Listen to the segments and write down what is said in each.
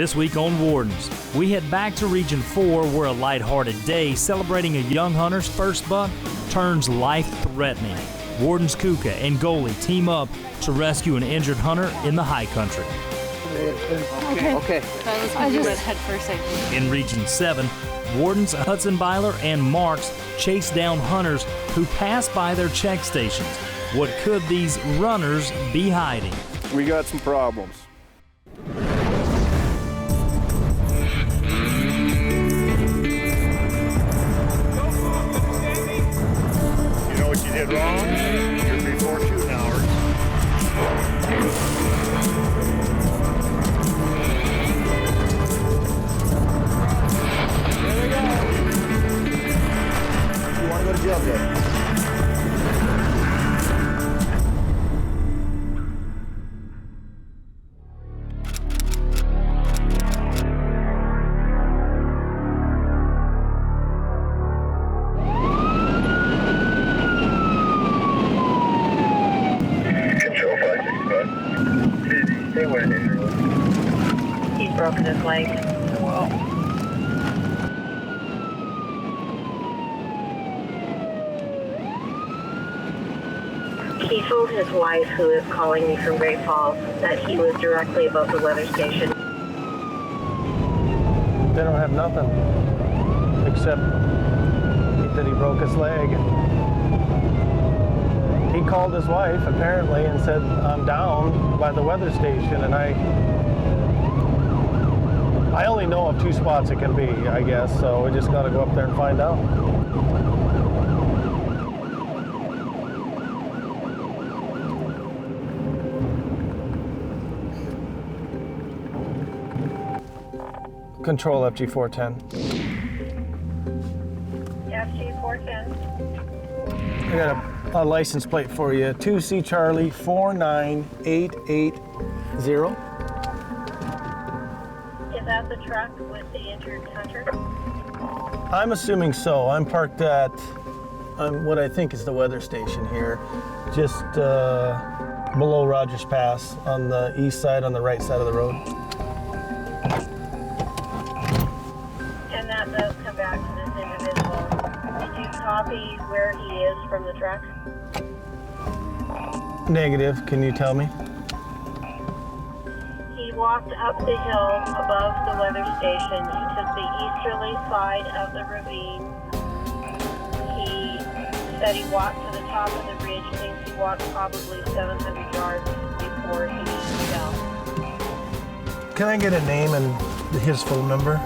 This week on Wardens, we head back to Region 4 where a lighthearted day celebrating a young hunter's first buck turns life-threatening. Wardens Kuka and Golie team up to rescue an injured hunter in the high country. Okay. I just head first. In Region 7, Wardens Hudson Byler and Marks chase down hunters who pass by their check stations. What could these runners be hiding? We got some problems. You know what you did wrong? You're before shooting hours. There we go. You want to go to jail, Jay? He's broken his leg. Wow. He told his wife, who is calling me from Great Falls, that he was directly above the weather station. They don't have nothing except that he broke his leg. He called his wife apparently and said, I'm down by the weather station, and I only know of 2 spots it can be, I guess, so we just got to go up there and find out. Control FG410. FG410. I got a license plate for you, 2C Charlie 49880. Is that the truck with the injured hunter? I'm assuming so. I'm parked at what I think is the weather station here, just below Rogers Pass on the east side, on the right side of the road. And that does come back to this individual. Did you copy where he is from the truck? Negative. Can you tell me? He walked up the hill above the weather station. He took the easterly side of the ravine. He said he walked to the top of the ridge. He thinks he walked probably 700 yards before he fell. Can I get a name and his phone number?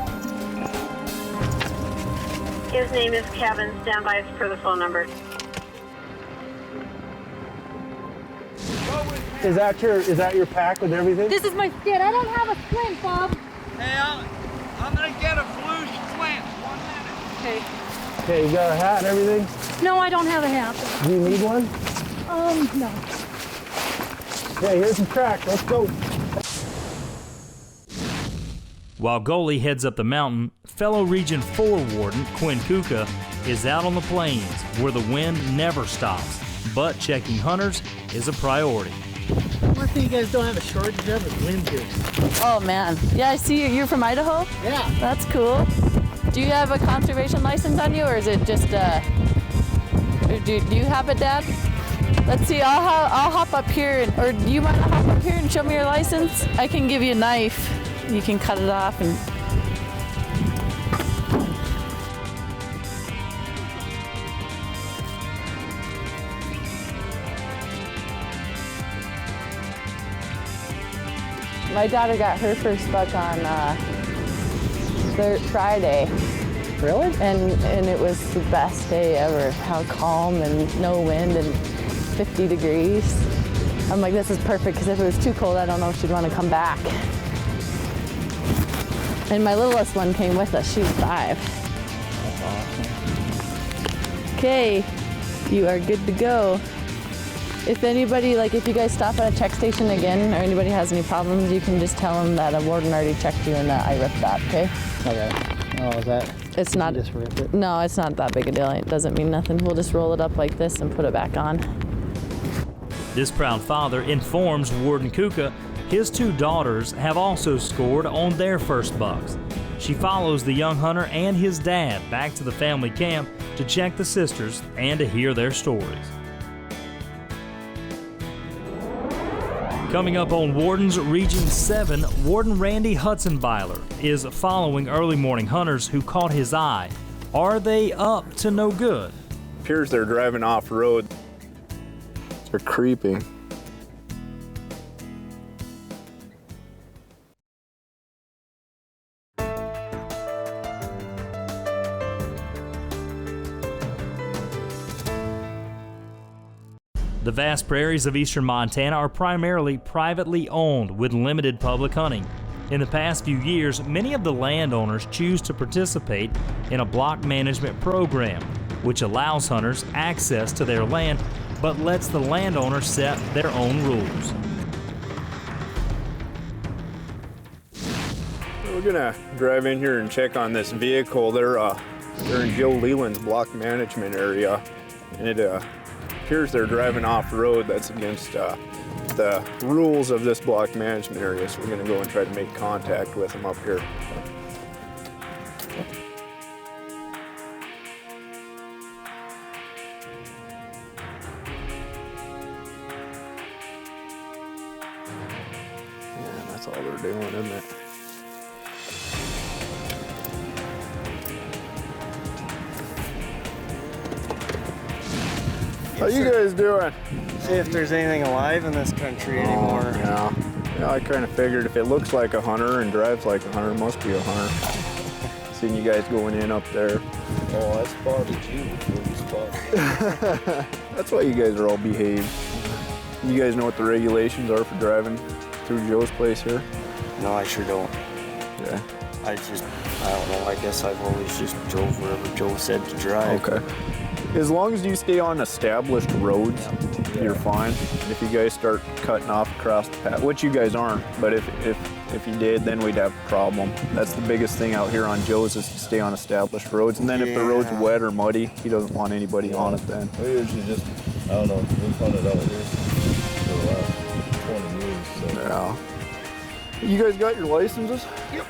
His name is Kevin. Stand by for the phone number. Is that your pack with everything? This is my skid. I don't have a splint, Bob. Hey, I'm gonna get a blue splint. 1 minute. Okay. Okay, you got a hat and everything? No, I don't have a hat. Do you need one? No. Okay, here's the track. Let's go. While Golie heads up the mountain, fellow Region 4 warden Quinn Kuka is out on the plains where the wind never stops, but checking hunters is a priority. One thing you guys don't have a shortage of is wind goose. Oh man, yeah, I see you're from Idaho? Yeah. That's cool. Do you have a conservation license on you, or is it just do you have it, Dad? Let's see, I'll hop up here, or do you mind to hop up here and show me your license? I can give you a knife. You can cut it off and... My daughter got her first buck on Friday. Really? And it was the best day ever. How calm and no wind and 50 degrees. I'm like, this is perfect, because if it was too cold, I don't know if she'd want to come back. And my littlest one came with us. She was 5. That's awesome. Okay, you are good to go. If anybody, if you guys stop at a check station again, or anybody has any problems, you can just tell them that a warden already checked you and that I ripped that, okay? Okay. Oh, is that? It's not. You just rip it? No, it's not that big a deal. It doesn't mean nothing. We'll just roll it up like this and put it back on. This proud father informs Warden Kuka His two daughters have also scored on their first bucks. She follows the young hunter and his dad back to the family camp to check the sisters and to hear their stories. Coming up on Wardens Region 7, Warden Randy Hudson-Byler is following early morning hunters who caught his eye. Are they up to no good? Appears they're driving off-road. They're creeping. The vast prairies of eastern Montana are primarily privately owned with limited public hunting. In the past few years, many of the landowners choose to participate in a block management program, which allows hunters access to their land but lets the landowner set their own rules. We're gonna drive in here and check on this vehicle. They're in Joe Leland's block management area, and it appears they're driving off-road. That's against the rules of this block management area, so we're gonna go and try to make contact with them up here. Yeah, that's all they're doing, isn't it? How you guys doing? See if there's anything alive in this country anymore. Yeah. Yeah, I kind of figured if it looks like a hunter and drives like a hunter, it must be a hunter. Seeing you guys going in up there. Oh, I spotted you before you spotted me. That's why you guys are all behaved. You guys know what the regulations are for driving through Joe's place here? No, I sure don't. Yeah. I don't know, I guess I've always just drove wherever Joe said to drive. Okay. As long as you stay on established roads, you're fine. If you guys start cutting off across the path, which you guys aren't, but if you did, then we'd have a problem. That's the biggest thing out here on Joe's is to stay on established roads. And then if the road's wet or muddy, he doesn't want anybody on it then. We usually just, I don't know, we've hunted out here for the last 20 years. So. Yeah. You guys got your licenses? Yep.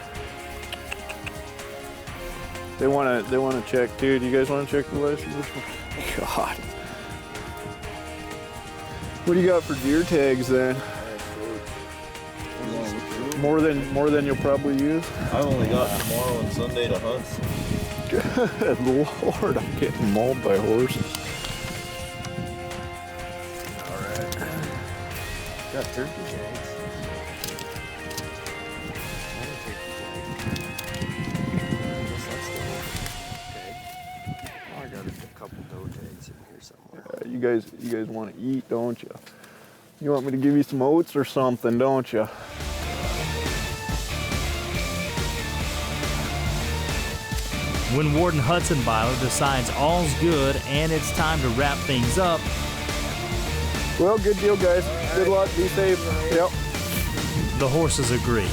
They wanna check too. Do you guys want to check the licenses? God. What do you got for deer tags then? More than you'll probably use? I've only got tomorrow and Sunday to hunt. Good Lord, I'm getting mauled by horses. Alright. Got turkey tags. You guys want to eat, don't you? You want me to give you some oats or something, don't you? When Warden Hudson-Byler decides all's good and it's time to wrap things up, well, good deal, guys. Good luck. Be safe. Yep. the horses agree.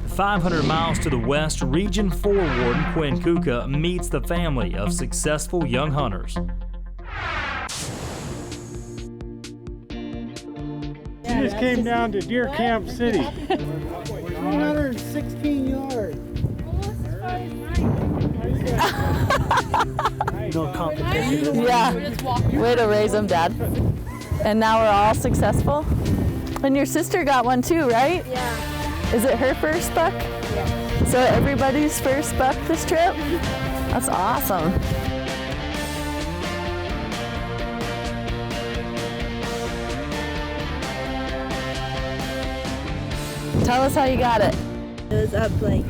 "500 miles to the west, Region 4 Warden Quinn Kuka meets the family of successful young hunters. We just came down to Deer Camp City. 116 yards. No competition. Yeah. Way to raise them, Dad. And now we're all successful? And your sister got one too, right? Yeah. Is it her first buck? Yeah. So everybody's first buck this trip? That's awesome. Tell us how you got it. It was up like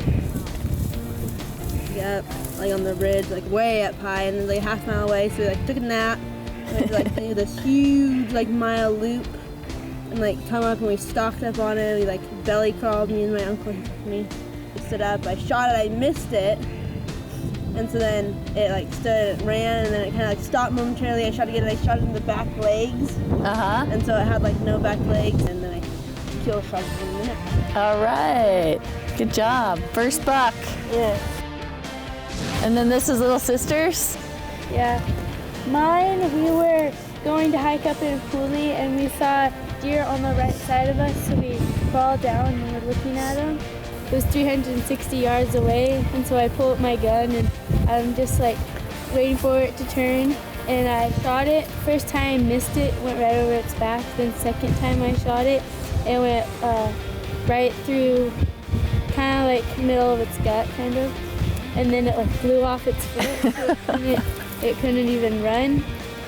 on the ridge, like way up high, and then like half a mile away. So we like took a nap, and we like do this huge like mile loop, and like come up and we stalked up on it. We like belly crawled, me and my uncle, we stood up. I shot it, I missed it, and so then it like stood, it ran, and then it kind of like stopped momentarily. I shot it again, and I shot it in the back legs, and so it had like no back legs, and then I kill shot it in a minute. All right, good job. First buck. Yeah. And then this is little sisters? Yeah. Mine, we were going to hike up in a coulee and we saw deer on the right side of us, so we crawled down and were looking at them. It was 360 yards away, and so I pulled up my gun and I'm just like waiting for it to turn. And I shot it. First time I missed it, went right over its back. Then second time I shot it, it went right through, kind of like middle of its gut, kind of. And then it like flew off its foot, so it couldn't even run.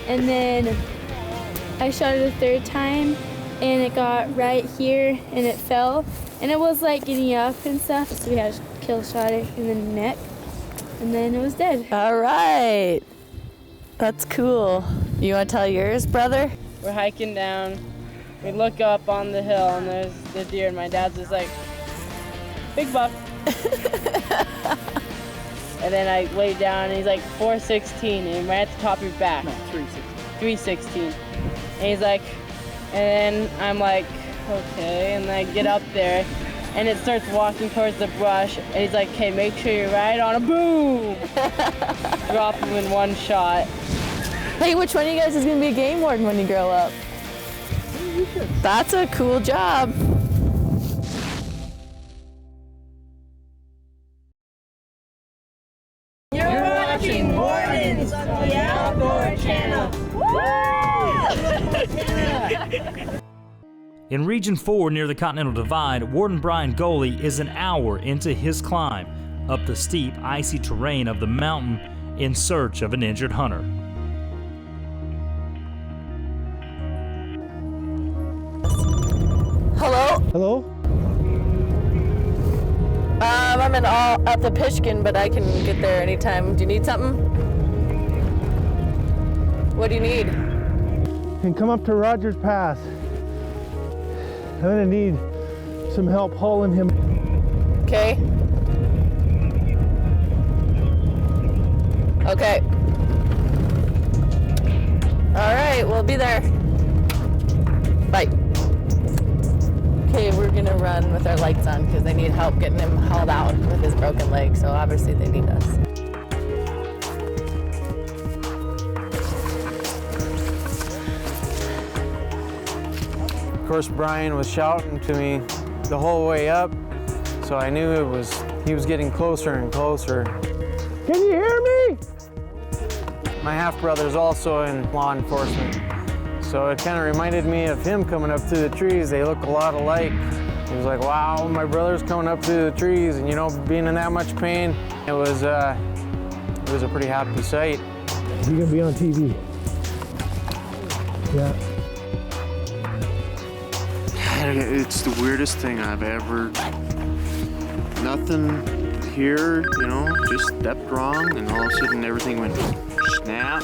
And then I shot it a third time, and it got right here, and it fell. And it was like getting up and stuff, so we had to kill shot it in the neck, and then it was dead. All right. That's cool. You want to tell yours, brother? We're hiking down. We look up on the hill, and there's the deer, and my dad's just like, big buck. And then I lay down, and he's like 416, and right at the top of your back. No, 316. 316. And he's like, and then I'm like, okay, and I get up there, and it starts walking towards the brush, and he's like, okay, make sure you're right on a boom. Drop him in one shot. Hey, which one of you guys is going to be a game warden when you grow up? That's a cool job. You're watching Wardens on the Outdoor Channel. In Region 4 near the Continental Divide, Warden Bryan Golie is an hour into his climb up the steep, icy terrain of the mountain in search of an injured hunter. Hello? Hello? I'm at the Pishkin, but I can get there anytime. Do you need something? What do you need? And come up to Rogers Pass. I'm gonna need some help hauling him. Okay. Okay. All right, we'll be there. Bye. Okay, we're gonna run with our lights on because they need help getting him hauled out with his broken leg, so obviously they need us. Of course, Brian was shouting to me the whole way up, so I knew he was getting closer and closer. Can you hear me? My half-brother's also in law enforcement, so it kind of reminded me of him coming up through the trees. They look a lot alike. He was like, wow, my brother's coming up through the trees, and you know, being in that much pain, it was a pretty happy sight. You're gonna be on TV. Yeah. It's the weirdest thing I've ever, nothing here, you know, just stepped wrong and all of a sudden everything went snap.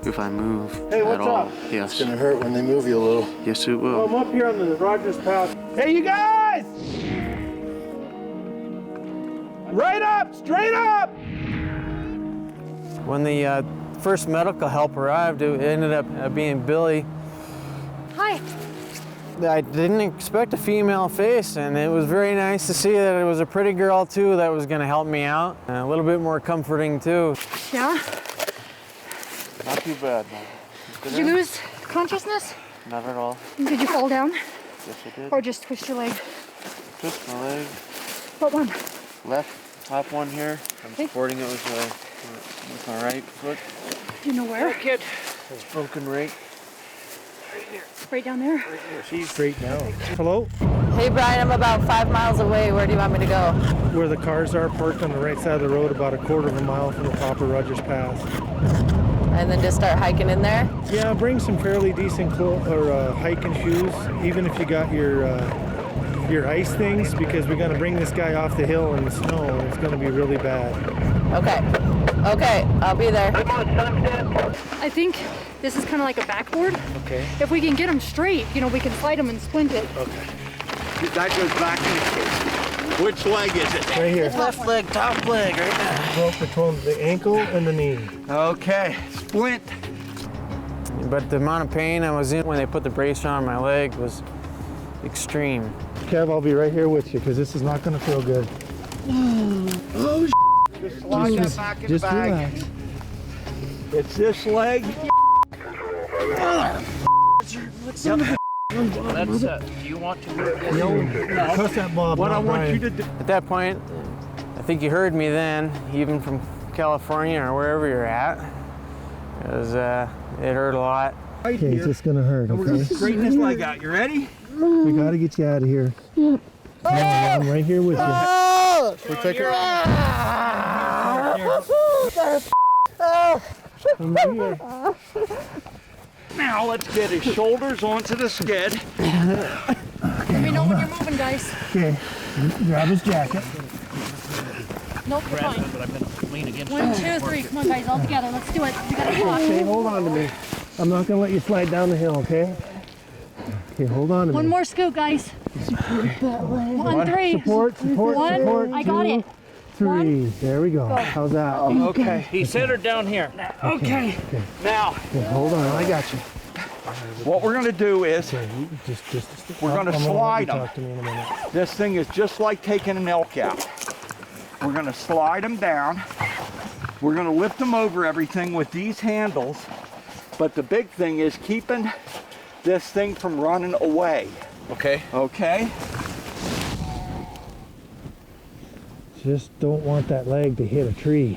If I move Hey, what's at all, up? yes. It's gonna hurt when they move you a little. Yes, it will. Well, I'm up here on the Rogers Pass. Hey, you guys! Right up, straight up! When the first medical help arrived, it ended up being Billy. Hi. I didn't expect a female face, and it was very nice to see that it was a pretty girl too that was going to help me out. And a little bit more comforting too. Yeah? Not too bad, man. Did you lose consciousness? Not at all. Did you fall down? Yes, I did. Or just twist your leg? Twist my leg. What one? Left top one here. I'm supporting it with my right foot. Do you know where? Kid. It's broken right. Right down there? She's straight down. Hello? Hey, Brian, I'm about 5 miles away. Where do you want me to go? Where the cars are parked on the right side of the road, about a quarter of a mile from the top of Rogers Pass. And then just start hiking in there? Yeah, bring some fairly decent hiking shoes, even if you got your ice things, because we're gonna bring this guy off the hill in the snow, and it's gonna be really bad. Okay, I'll be there. I think this is kind of like a backboard. Okay. If we can get them straight, you know, we can slide them and splint it. Okay. That goes back in. Which leg is it? Right here. Left leg, top leg, right now. Broke between the ankle and the knee. Okay, splint. But the amount of pain I was in when they put the brace on my leg was extreme. Kev, I'll be right here with you, because this is not gonna feel good. Oh, just slide that back in the bag. Relax. It's this leg. Let's, do you want to move this? Press that bob. What I want you to do. At that point, I think you heard me then, even from California or wherever you're at, because it hurt a lot. Okay, it's just gonna hurt, We're gonna straighten his leg out. You ready? We gotta get you out of here. Yep. I'm right here with you. We take it. I'm right here. Now let's get his shoulders onto the skid. Let me know when you're moving, guys. Okay, grab his jacket. Nope, you're fine. But I'm gonna lean against 1, 2, 3. Come on, guys, all together. Let's do it. We gotta talk. Okay, hold on to me. I'm not gonna let you slide down the hill, okay? Okay, hold on to me. One more scoot, guys. 1, 3. Support, 1. I got it. 3. There we go. How's that? Okay. He set her down here. Okay. Now, Okay, hold on, I got you. what we're gonna do is we're gonna slide him. Talk to me in a minute. This thing is just like taking an elk out. We're gonna slide him down. We're gonna lift him over everything with these handles. But the big thing is keeping this thing from running away. Okay. Okay? Just don't want that leg to hit a tree.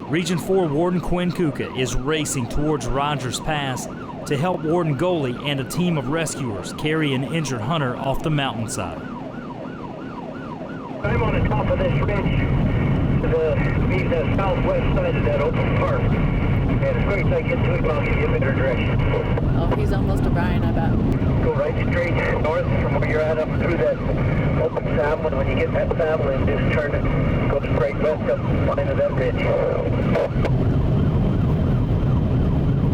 Region 4 Warden Quinn Kuka is racing towards Rogers Pass to help Warden Golie and a team of rescuers carry an injured hunter off the mountainside. I'm on the top of this ridge to the southwest side of that open park. And as quick as I get to it, I'll give you a better direction. Oh, he's almost to Bryan, I bet. Go right straight north from where you're at up through that open saddle, and when you get that saddle in, just turn it, go straight west up the line of that ridge.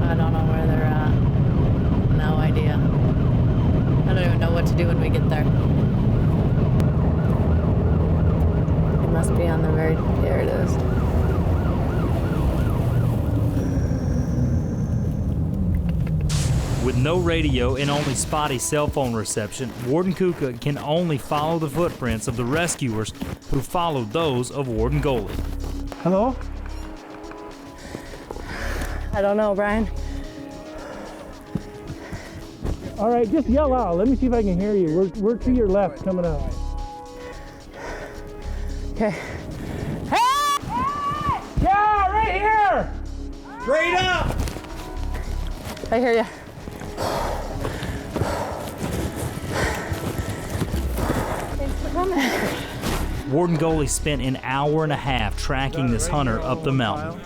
I don't know where they're at. No idea. I don't even know what to do when we get there. It must be on the very... There it is. With no radio and only spotty cell phone reception, Warden Kuka can only follow the footprints of the rescuers who followed those of Warden Golie. Hello? I don't know, Bryan. All right, just yell out. Let me see if I can hear you. We're to your left coming out. Okay. Yeah, right here! Straight up! I hear you. Thanks for coming. Warden Golie spent an hour and a half tracking this hunter up the mountain.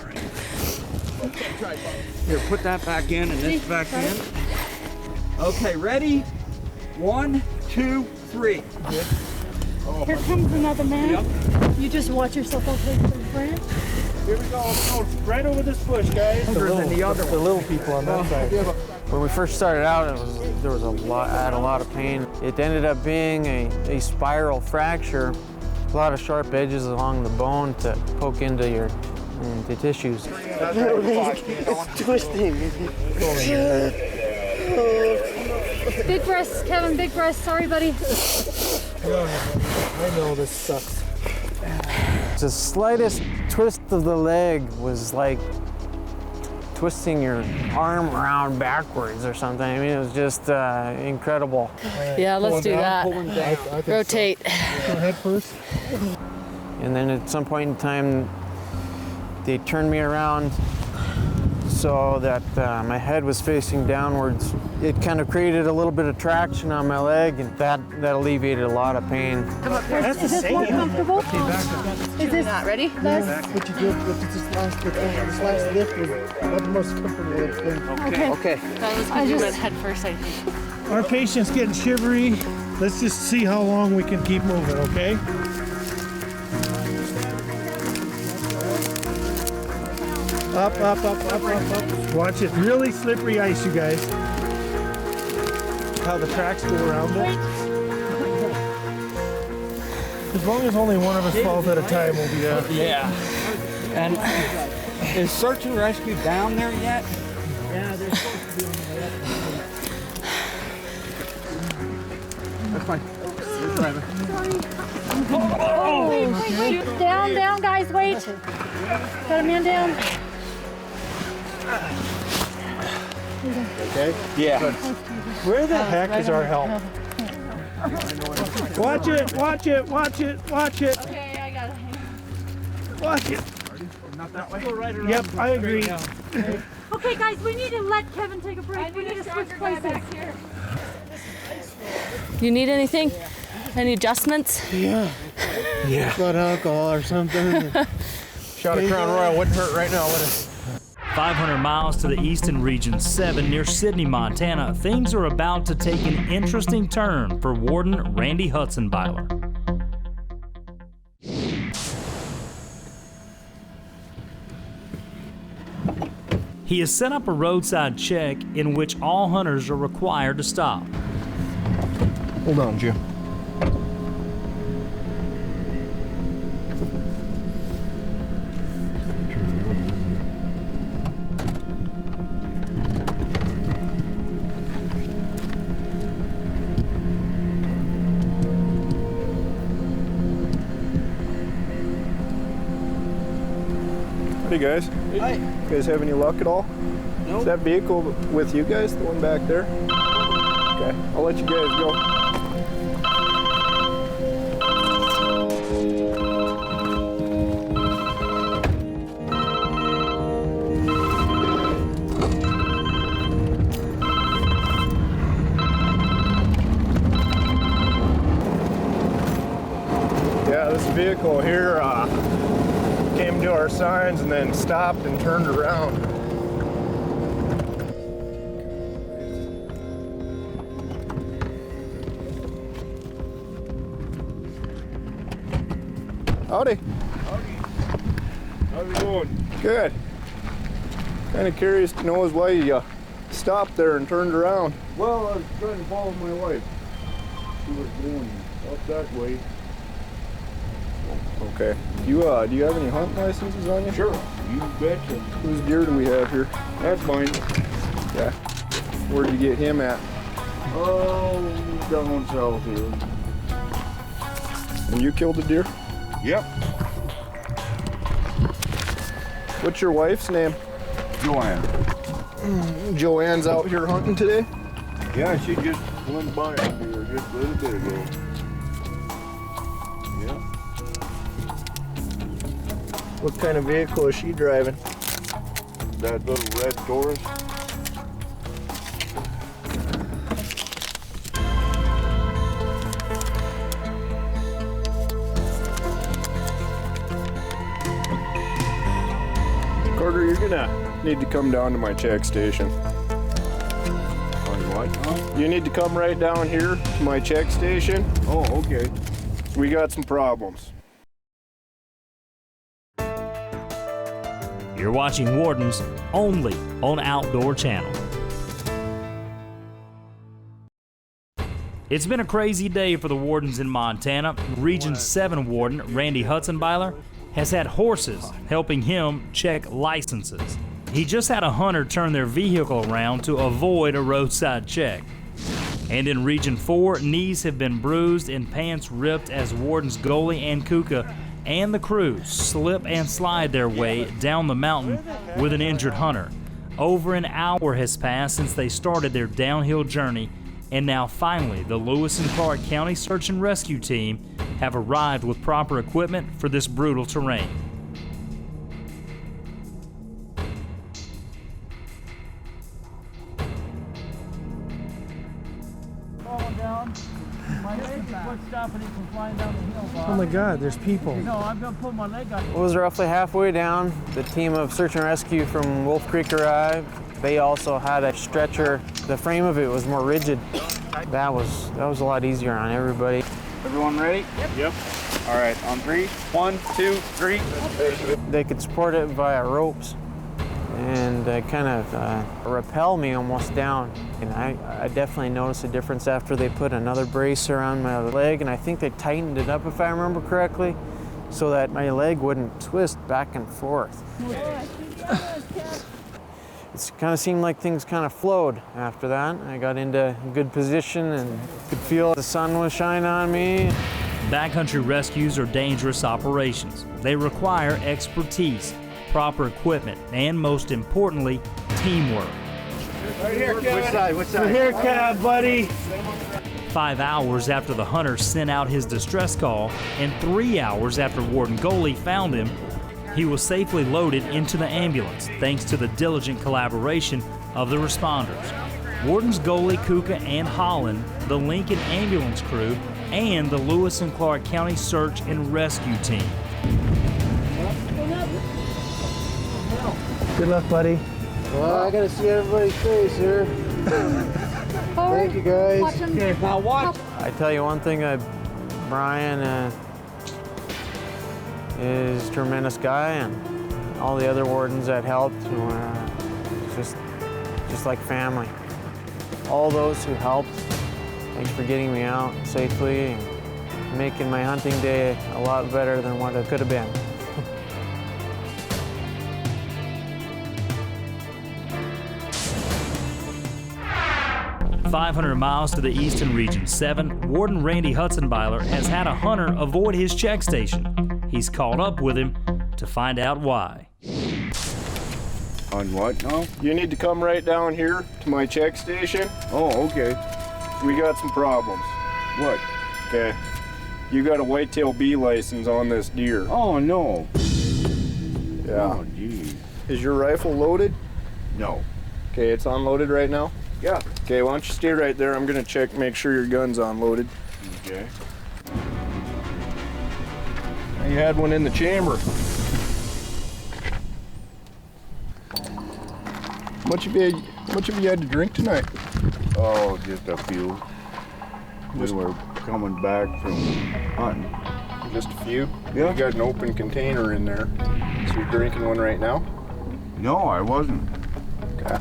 Here, put that back in and this back in. Okay, ready? 1, 2, 3. Here comes another man. Yep. You just watch yourself okay for the friend. Here we go. Let's go right over this bush, guys. The little people on that side. When we first started out, I had a lot of pain. It ended up being a spiral fracture, a lot of sharp edges along the bone to poke into the tissues. It's twisting. Big breasts, Kevin, big breasts. Sorry, buddy. I know this sucks. The slightest twist of the leg was like twisting your arm around backwards or something. I mean, it was just incredible. Yeah, let's do that. Rotate. Go ahead first. And then at some point in time, they turned me around so that my head was facing downwards. It kind of created a little bit of traction on my leg, and that alleviated a lot of pain. Is this more comfortable? Is this not ready? What you did with this last lift was not the most comfortable it's been. Okay. I just head first, I think. Our patient's getting shivery. Let's just see how long we can keep moving, okay? Up, up, up, up, up, up. Watch it. Really slippery ice, you guys. How the tracks go around it. As long as only one of us falls at a time, we'll be good. Yeah. And is search and rescue down there yet? Yeah, they're supposed to be on the way up. That's fine. Oh, wait. Down, guys, wait. Got a man down. Okay? Yeah. Where the heck is our help? Watch it, watch it, watch it, watch it. Okay, I got it. Watch it. Not that way. Yep, I agree. Okay, guys, we need to let Kevin take a break. We need to switch places. You need anything? Any adjustments? Yeah. Blood alcohol or something. Shot of Crown Royal wouldn't hurt right now, would it? 500 miles to the east in Region 7 near Sidney, Montana, things are about to take an interesting turn for Warden Randy Hutzenbeiler. He has set up a roadside check in which all hunters are required to stop. Hold on, Jim. Hey guys. Hi. You guys have any luck at all? Nope. Is that vehicle with you guys, the one back there? Okay, I'll let you guys go. Yeah, this vehicle here came to our signs and then stopped and turned around. Howdy. How's it going? Good. Kind of curious to know why you stopped there and turned around. Well, I was trying to follow my wife. She was going up that way. Okay. Do you have any hunting licenses on you? Sure. You betcha. Whose deer do we have here? That's mine. Yeah. Where'd you get him at? Oh, down south here. And you killed a deer? Yep. What's your wife's name? Joanne. Joanne's out here hunting today? Yeah, she just went by up here just a little bit ago. Yeah. What kind of vehicle is she driving? That little red Taurus. Carter, you're gonna need to come down to my check station. On what? Huh? You need to come right down here to my check station. Oh, okay. We got some problems. You're watching Wardens only on Outdoor Channel. It's been a crazy day for the Wardens in Montana. Region 7 Warden Randy Hutzenbeiler has had horses helping him check licenses. He just had a hunter turn their vehicle around to avoid a roadside check. And in Region 4, knees have been bruised and pants ripped as Wardens Golie and Kuka and the crew slip and slide their way down the mountain with an injured hunter. Over an hour has passed since they started their downhill journey, and now finally the Lewis and Clark County Search and Rescue Team have arrived with proper equipment for this brutal terrain. Oh my God, there's people. No, I'm gonna put my leg on. It was roughly halfway down. The team of search and rescue from Wolf Creek arrived. They also had a stretcher. The frame of it was more rigid. That was a lot easier on everybody. Everyone ready? Yep. All right, on 3. 1, 2, 3. They could support it via ropes, and kind of rappel me almost down. And I definitely noticed a difference after they put another brace around my leg, and I think they tightened it up, if I remember correctly, so that my leg wouldn't twist back and forth. it kind of seemed like things kind of flowed after that. I got into a good position and could feel the sun was shining on me. Backcountry rescues are dangerous operations. They require expertise, proper equipment, and most importantly, teamwork. Right here, Kevin. Which side? Which side? Right here, Kev, buddy. 5 hours after the hunter sent out his distress call, and 3 hours after Warden Golie found him, he was safely loaded into the ambulance thanks to the diligent collaboration of the responders. Wardens Golie, Kuka, and Holland, the Lincoln ambulance crew, and the Lewis and Clark County Search and Rescue Team. Good luck, buddy. Well, I gotta see everybody's face here. Thank you, guys. Watch him. Okay, now watch. I tell you one thing, Brian is a tremendous guy, and all the other wardens that helped were just like family. All those who helped, thanks for getting me out safely and making my hunting day a lot better than what it could have been. 500 miles to the east in Region 7, Warden Randy Hutzenbeiler has had a hunter avoid his check station. He's caught up with him to find out why. On what now? You need to come right down here to my check station. Oh, okay. We got some problems. What? Okay. You got a whitetail bee license on this deer. Oh, no. Yeah. Oh, geez. Is your rifle loaded? No. Okay, it's unloaded right now? Yeah. Okay, why don't you stay right there? I'm gonna check, make sure your gun's unloaded. Okay. You had one in the chamber. Much have you had to drink tonight? Oh, just a few. We were coming back from hunting. Just a few? Yeah. You got an open container in there. So you're drinking one right now? No, I wasn't. Okay.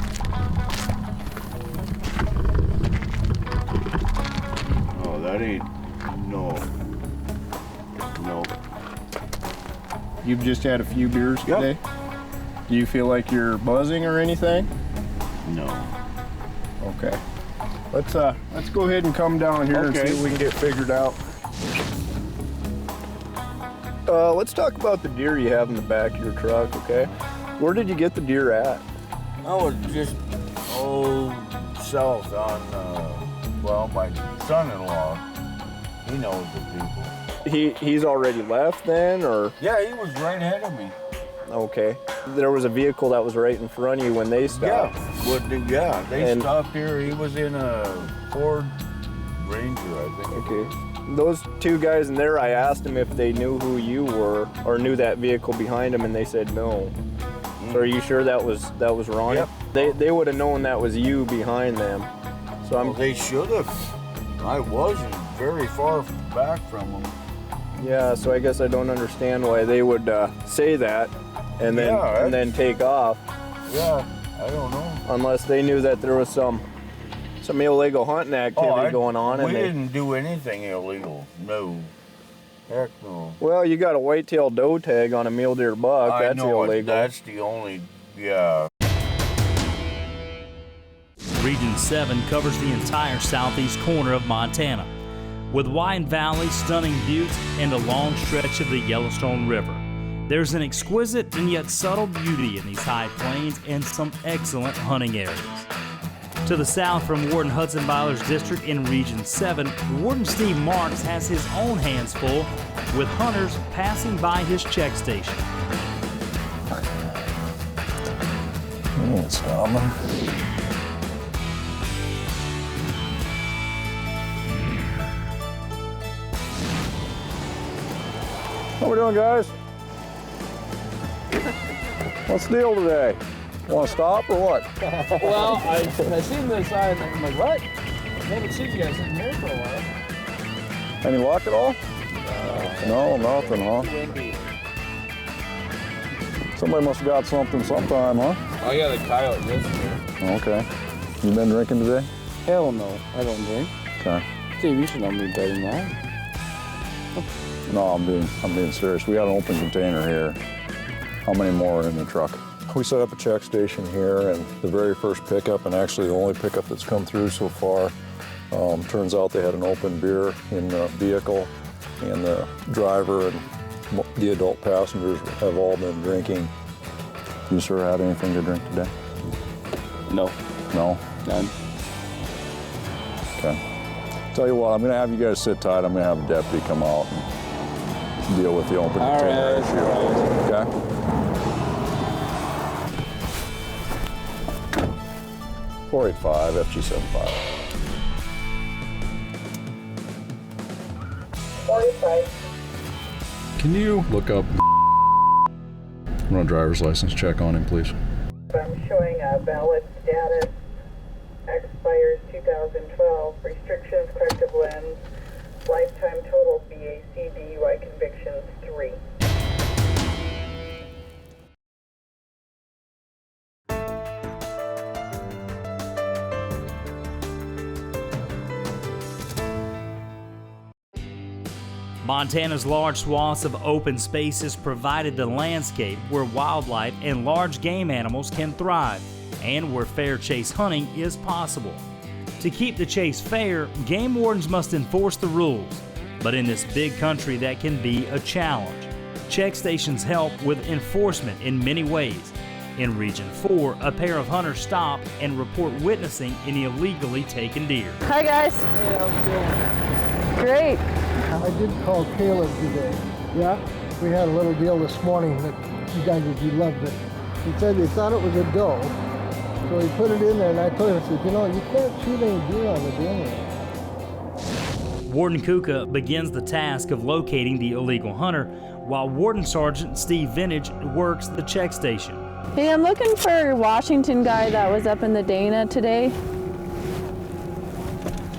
Oh, that ain't, no. You've just had a few beers today? Do you feel like you're buzzing or anything? No. Okay. Let's go ahead and come down here and see what we can get figured out. Let's talk about the deer you have in the back of your truck, okay? Where did you get the deer at? I was just, south on, my son-in-law. He knows the people. He's already left then, or? Yeah, he was right ahead of me. Okay. There was a vehicle that was right in front of you when they stopped. Yeah, they stopped here. He was in a Ford Ranger, I think. Okay. Those two guys in there, I asked them if they knew who you were or knew that vehicle behind them, and they said no. So are you sure that was Ronnie? Yep. They would have known that was you behind them. So they should have. I wasn't very far back from them. Yeah, so I guess I don't understand why they would say that and then take off. Yeah, I don't know. Unless they knew that there was some illegal hunting activity going on. We didn't do anything illegal. No. Heck no. Well, you got a whitetail doe tag on a mule deer buck. That's illegal. That's the only, yeah. Region 7 covers the entire southeast corner of Montana, with wide valleys, stunning buttes, and a long stretch of the Yellowstone River. There's an exquisite and yet subtle beauty in these high plains and some excellent hunting areas. To the south from Warden Hutzenbeiler's district in Region 7, Warden Steve Marks has his own hands full with hunters passing by his check station. It's coming. What we doing, guys? What's the deal today? Want to stop or what? Well, I seen this sign and I'm like, what? I haven't seen you guys in here for a while. Any luck at all? No, nothing, huh? Somebody must have got something sometime, huh? I got a coyote yesterday. Okay. You been drinking today? Hell no, I don't drink. Okay. Steve, you should know me better than that. No, I'm being serious. We got an open container here. How many more are in the truck? we set up a check station here, and the very first pickup, and actually the only pickup that's come through so far, turns out they had an open beer in the vehicle, and the driver and the adult passengers have all been drinking. You sir had anything to drink today? No. No? None. Okay. Tell you what, I'm gonna have you guys sit tight. I'm gonna have a deputy come out and deal with the open container issue. Okay? 485 FG75. 45. Can you look up run a driver's license check on him, please? I'm showing a valid status, expires 2012, restrictions, corrective lens, lifetime total BAC, DUI convictions 3. Montana's large swaths of open spaces provided the landscape where wildlife and large game animals can thrive, and where fair chase hunting is possible. To keep the chase fair, game wardens must enforce the rules, but in this big country that can be a challenge. Check stations help with enforcement in many ways. In Region 4, a pair of hunters stop and report witnessing an illegally taken deer. Hi guys. Hey, how's it going? Great. I did call Caleb today. Yeah? We had a little deal this morning that you guys, you loved it. He said he thought it was a doe, so he put it in there, and I told him, I said, you know, you can't shoot any deer on the game. Warden Kuka begins the task of locating the illegal hunter, while Warden Sergeant Steve Vintage works the check station. Hey, I'm looking for a Washington guy that was up in the Dana today.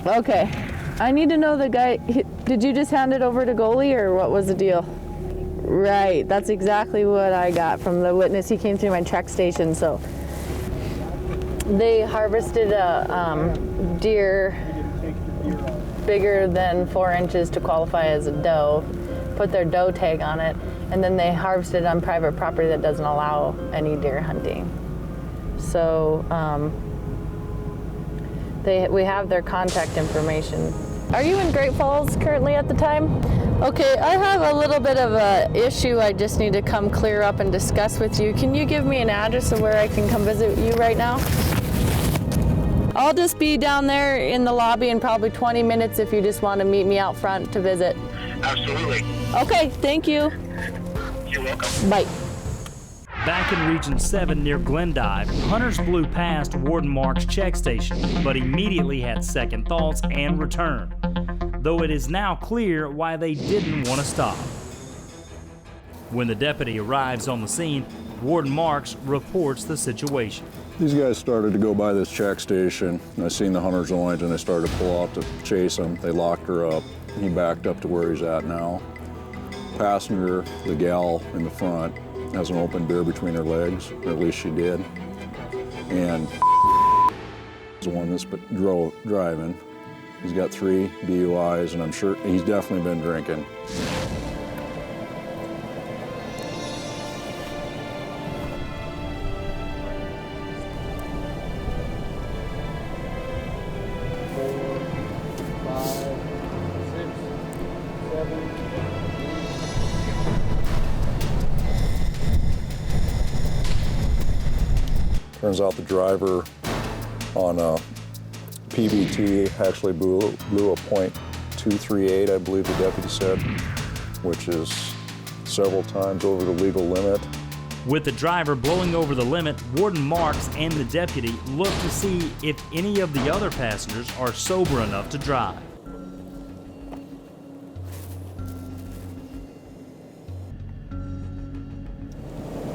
Okay. I need to know the guy. Did you just hand it over to Golie, or what was the deal? Right, that's exactly what I got from the witness. He came through my check station. So they harvested a deer bigger than 4 inches to qualify as a doe, put their doe tag on it, and then they harvested on private property that doesn't allow any deer hunting. So we have their contact information. Are you in Great Falls currently at the time? Okay, I have a little bit of a issue I just need to come clear up and discuss with you. Can you give me an address of where I can come visit you right now? I'll just be down there in the lobby in probably 20 minutes if you just want to meet me out front to visit. Absolutely. Okay, thank you. You're welcome. Bye. Back in Region 7 near Glendive, hunters blew past Warden Mark's check station, but immediately had second thoughts and returned, though it is now clear why they didn't want to stop. When the deputy arrives on the scene, Warden Marks reports the situation. These guys started to go by this check station, and I seen the hunter's orange, and they started to pull out to chase him. They locked her up. He backed up to where he's at now. Passenger, the gal in the front, has an open beer between her legs, or at least she did. And the one that's driving. He's got 3 DUIs, and I'm sure he's definitely been drinking. Turns out the driver on a PBT actually blew a .238, I believe the deputy said, which is several times over the legal limit. With the driver blowing over the limit, Warden Marks and the deputy look to see if any of the other passengers are sober enough to drive.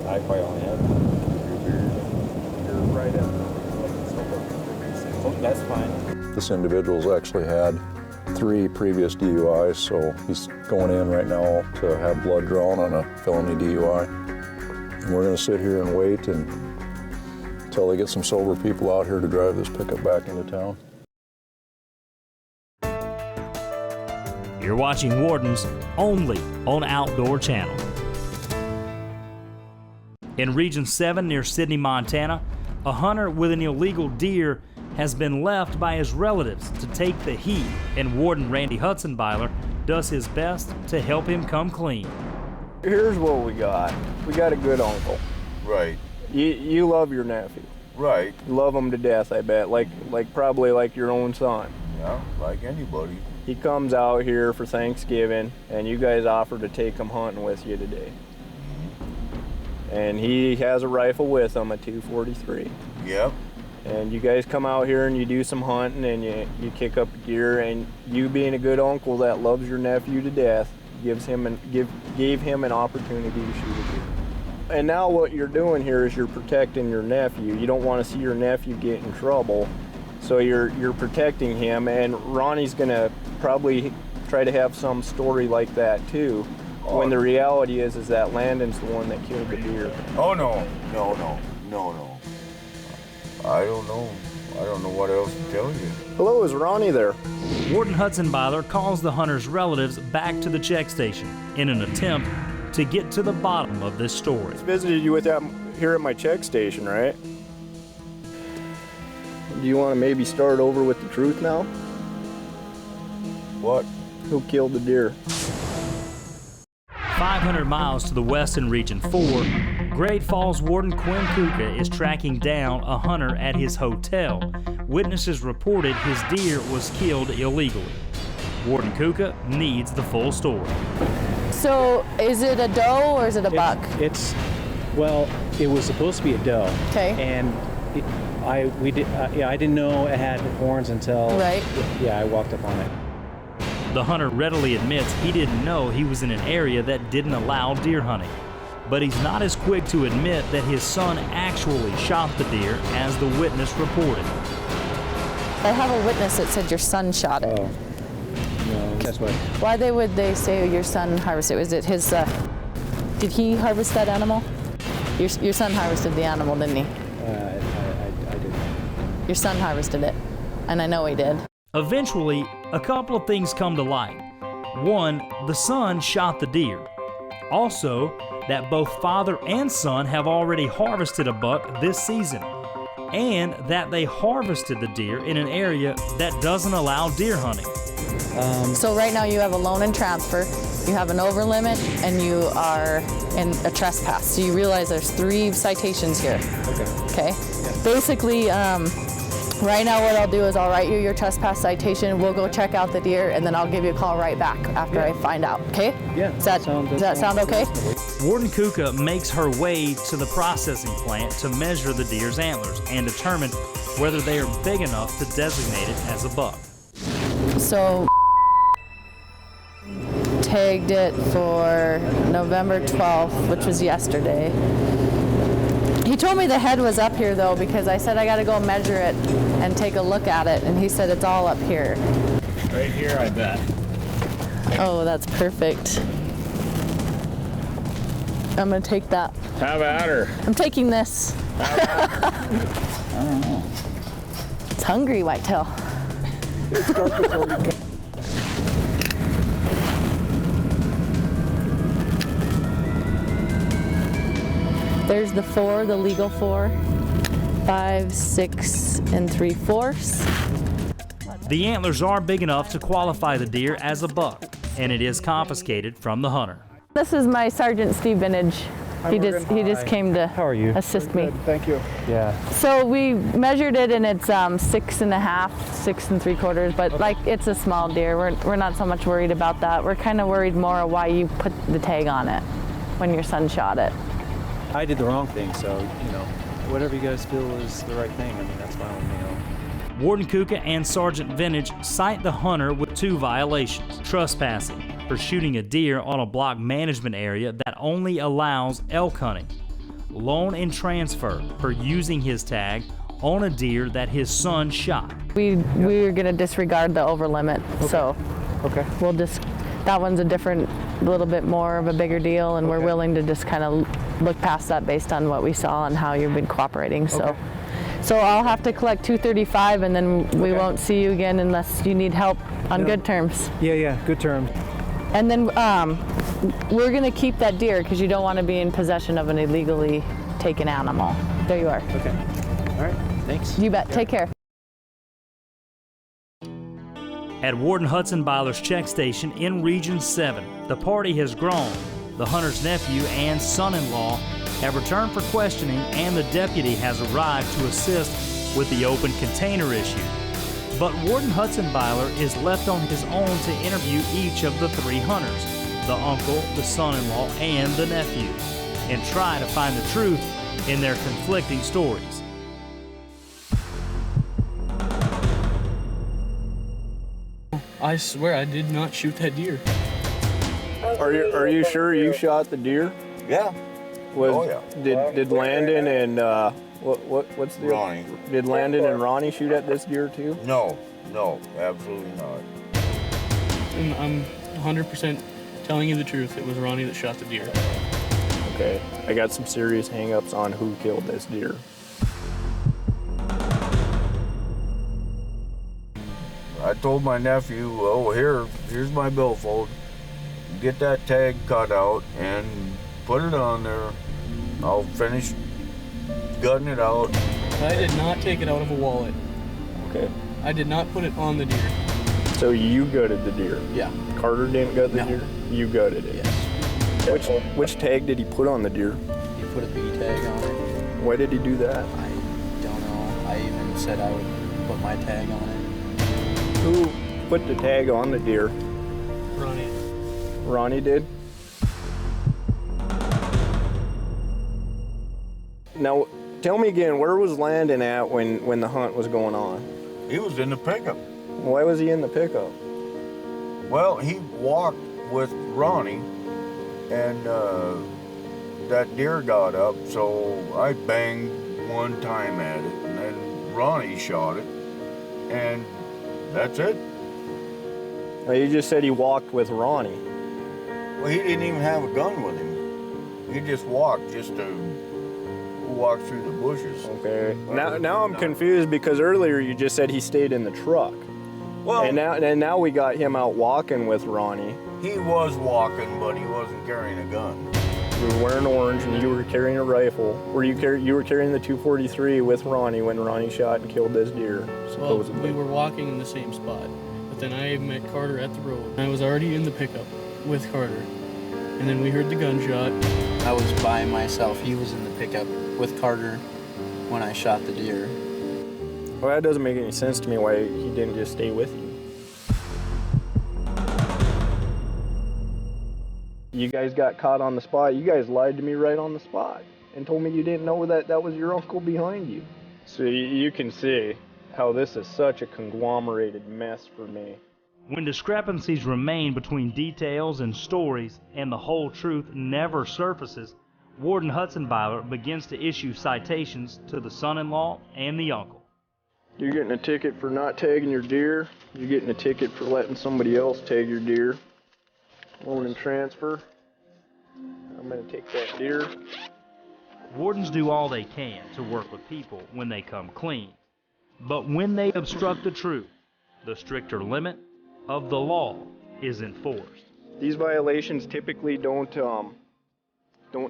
I probably only have 2 beers. You're right at oh, that's fine. This individual's actually had 3 previous DUIs, so he's going in right now to have blood drawn on a felony DUI. And we're going to sit here and wait until they get some sober people out here to drive this pickup back into town. You're watching Wardens only on Outdoor Channel. In Region 7 near Sidney, Montana, a hunter with an illegal deer has been left by his relatives to take the heat, and Warden Randy Hudsonbyler does his best to help him come clean. Here's what we got. We got a good uncle. Right. You love your nephew. Right. You love him to death, I bet. Like probably like your own son. Yeah, like anybody. He comes out here for Thanksgiving, and you guys offer to take him hunting with you today. And he has a rifle with him, a .243. Yep. And you guys come out here and you do some hunting, and you kick up a deer, and you being a good uncle that loves your nephew to death gave him an opportunity to shoot a deer. And now what you're doing here is you're protecting your nephew. You don't want to see your nephew get in trouble, so you're protecting him. And Ronnie's gonna probably try to have some story like that too, when the reality is that Landon's the one that killed the deer. Oh no. I don't know. I don't know what else to tell you. Hello, is Ronnie there? Warden Hudsonbyler calls the hunter's relatives back to the check station in an attempt to get to the bottom of this story. I visited you with that here at my check station, right? Do you want to maybe start over with the truth now? What? Who killed the deer? 500 miles to the west in Region 4, Great Falls Warden Quinn Kuka is tracking down a hunter at his hotel. Witnesses reported his deer was killed illegally. Warden Kuka needs the full story. So, is it a doe or is it a buck? Well, it was supposed to be a doe. Okay. And I didn't know it had horns until I walked up on it. The hunter readily admits he didn't know he was in an area that didn't allow deer hunting. But he's not as quick to admit that his son actually shot the deer as the witness reported. I have a witness that said your son shot it. Oh. No, that's what. Why would they say your son harvested? Was it his, did he harvest that animal? Your son harvested the animal, didn't he? I did. Your son harvested it, and I know he did. Eventually, a couple of things come to light. One, the son shot the deer. Also, that both father and son have already harvested a buck this season, and that they harvested the deer in an area that doesn't allow deer hunting. So right now you have a loan and transfer, you have an over limit, and you are in a trespass. So you realize there's 3 citations here. Okay. Basically, right now what I'll do is I'll write you your trespass citation, we'll go check out the deer, and then I'll give you a call right back after I find out, okay? Yeah. Does that sound okay? Warden Kuka makes her way to the processing plant to measure the deer's antlers and determine whether they are big enough to designate it as a buck. So, tagged it for November 12th, which was yesterday. He told me the head was up here though, because I said I gotta go measure it and take a look at it, and he said it's all up here. Right here, I bet. Oh, that's perfect. I'm gonna take that. How about her? I'm taking this. I don't know. It's hungry, whitetail. There's the 4, the legal 4, 5, 6 3/4. The antlers are big enough to qualify the deer as a buck, and it is confiscated from the hunter. This is my Sergeant Steve Vintage. He just came to assist me. Thank you. Yeah. So we measured it, and it's 6.5, 6 3/4, but like it's a small deer. We're not so much worried about that. We're kind of worried more why you put the tag on it when your son shot it. I did the wrong thing, so, whatever you guys feel is the right thing, that's fine with me. Warden Kuka and Sergeant Vintage cite the hunter with 2 violations: trespassing for shooting a deer on a block management area that only allows elk hunting, loan and transfer for using his tag on a deer that his son shot. We're gonna disregard the over limit, so we'll just, that one's a little bit more of a bigger deal, and we're willing to just kind of look past that based on what we saw and how you've been cooperating. So I'll have to collect $235, and then we won't see you again unless you need help on good terms. Yeah, good terms. And then we're gonna keep that deer because you don't want to be in possession of an illegally take an animal. There you are. Okay. All right. Thanks. You bet. Take care. At Warden Hudson Byler's check station in Region 7, the party has grown. The hunter's nephew and son-in-law have returned for questioning, and the deputy has arrived to assist with the open container issue. But Warden Hudson Byler is left on his own to interview each of the 3 hunters, the uncle, the son-in-law, and the nephew, and try to find the truth in their conflicting stories. I swear I did not shoot that deer. Are you sure you shot the deer? Yeah. Did Landon and what's the Ronnie? Did Landon and Ronnie shoot at this deer too? No, absolutely not. And I'm 100% telling you the truth. It was Ronnie that shot the deer. Okay, I got some serious hang-ups on who killed this deer. I told my nephew, oh, here's my billfold. Get that tag cut out and put it on there. I'll finish gutting it out. I did not take it out of a wallet. Okay. I did not put it on the deer. So you gutted the deer? Yeah. Carter didn't gut the deer? You gutted it? Yes. Which tag did he put on the deer? He put a B tag on it. Why did he do that? I don't know. I even said I would put my tag on it. Who put the tag on the deer? Ronnie. Ronnie did? Now, tell me again, where was Landon at when the hunt was going on? He was in the pickup. Why was he in the pickup? Well, he walked with Ronnie, and that deer got up, so I banged one time at it, and then Ronnie shot it, and that's it. Well, you just said he walked with Ronnie. Well, he didn't even have a gun with him. He just walked to walk through the bushes. Okay. Now I'm confused because earlier you just said he stayed in the truck. Well, and now we got him out walking with Ronnie. He was walking, but he wasn't carrying a gun. You were wearing orange and you were carrying a rifle. You were carrying the 243 with Ronnie when Ronnie shot and killed this deer, supposedly. Well, we were walking in the same spot, but then I met Carter at the road. I was already in the pickup with Carter, and then we heard the gunshot. I was by myself. He was in the pickup with Carter when I shot the deer. Well, that doesn't make any sense to me why he didn't just stay with you. You guys got caught on the spot. You guys lied to me right on the spot and told me you didn't know that was your uncle behind you. So you can see how this is such a conglomerated mess for me. When discrepancies remain between details and stories and the whole truth never surfaces, Warden Hudson Byler begins to issue citations to the son-in-law and the uncle. You're getting a ticket for not tagging your deer. You're getting a ticket for letting somebody else tag your deer. Loan and transfer. I'm going to take that deer. Wardens do all they can to work with people when they come clean. But when they obstruct the truth, the stricter limit of the law is enforced. These violations typically don't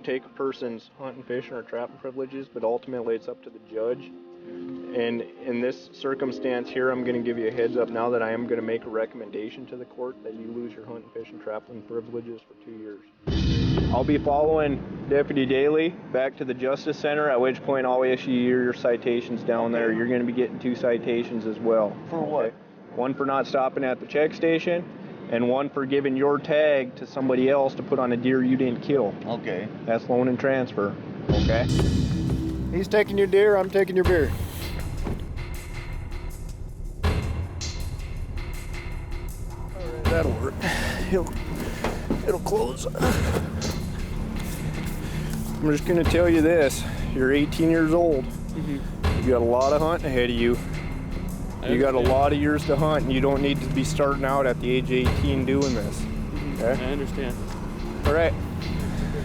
take a person's hunting, fishing, or trapping privileges, but ultimately it's up to the judge. And in this circumstance here, I'm going to give you a heads up now that I am going to make a recommendation to the court that you lose your hunting, fishing, trapping privileges for 2 years. I'll be following Deputy Daly back to the Justice Center, at which point I'll issue your citations down there. You're going to be getting 2 citations as well. For what? Okay? One for not stopping at the check station, and one for giving your tag to somebody else to put on a deer you didn't kill. Okay. That's loan and transfer, okay? He's taking your deer, I'm taking your beer. Alright, that'll work. It'll close. I'm just gonna tell you this. You're 18 years old. You got a lot of hunting ahead of you. You got a lot of years to hunt, and you don't need to be starting out at the age of 18 doing this. Okay? I understand. All right.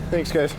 Thanks, guys.